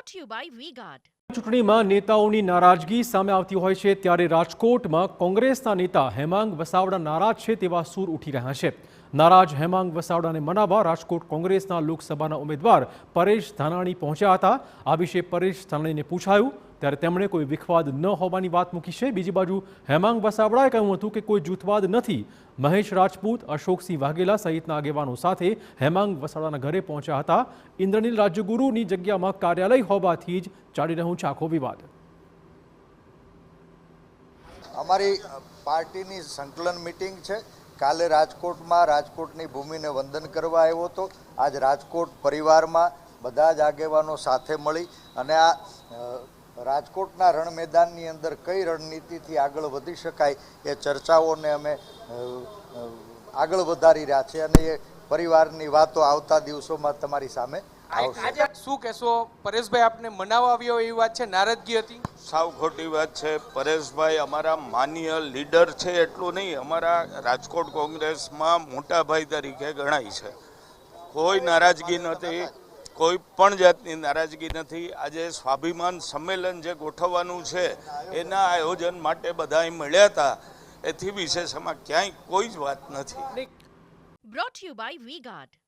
brought to you by V-Guard. ચૂંટણીમાં નેતાઓની નારાજગી સામે આવતી હોય છે ત્યારે રાજકોટમાં કોંગ્રેસના નેતા હેમાંગ વસાવડા નારાજ છે તેવા સૂર ઉઠી રહ્યા છે। નારાજ હેમાંગ વસાવડાને મનાવવા રાજકોટ કોંગ્રેસના લોકસભાના ઉમેદવાર પરેશ ધાનાણી પહોંચ્યા હતા। આ વિશે પરેશ ધાનાણીને પૂછાયું ત્યારે તેમણે કોઈ વિખવાદ ન હોવાની વાત મૂકી છે। બીજી બાજુ હેમાંગ વસાવડાએ કહ્યું હતું કે કોઈ જૂથવાદ નથી। મહેશ રાજપૂત, અશોકસિંહ વાઘેલા સહિતના આગેવાનો સાથે હેમાંગ વસાવડાના ઘરે પહોંચ્યા હતા। ઇન્દ્રનીલ રાજ્યગુરુની જગ્યામાં કાર્યાલય હોવાથી જ ચાલી રહ્યું છે આખો વિવાદ। અમારી પાર્ટીની સંકલન મીટિંગ છે। કાલે રાજકોટમાં રાજકોટની ભૂમિને વંદન કરવા આવ્યો હતો। આજ રાજકોટ પરિવારમાં બધા જ આગેવાનો સાથે મળી અને આ રાજકોટના રણ મેદાનની અંદર કઈ રણનીતિથી આગળ વધી શકાય એ ચર્ચાઓને અમે આગળ વધારી રહ્યા છે અને એ પરિવારની વાતો આવતા દિવસોમાં તમારી સામે આવશે। શું કહેશો પરેશભાઈ, આપને મનાવવા આવ્યો એવી વાત છે, નારાજગી હતી? સાવ ખોટી વાત છે। પરેશભાઈ અમારા માનનીય લીડર છે એટલું નહીં, અમારા રાજકોટ કોંગ્રેસમાં મોટા ભાઈ તરીકે ગણાય છે। કોઈ નારાજગી નથી, કોઈ પણ જાતની નારાજગી નથી। આજે સ્વાભિમાન સંમેલન જે ગોઠવવાનું છે એના આયોજન માટે બધા મળ્યા હતા, એથી વિશેષમાં ક્યાંય કોઈ જ વાત નથી। Brought to you by V-Guard.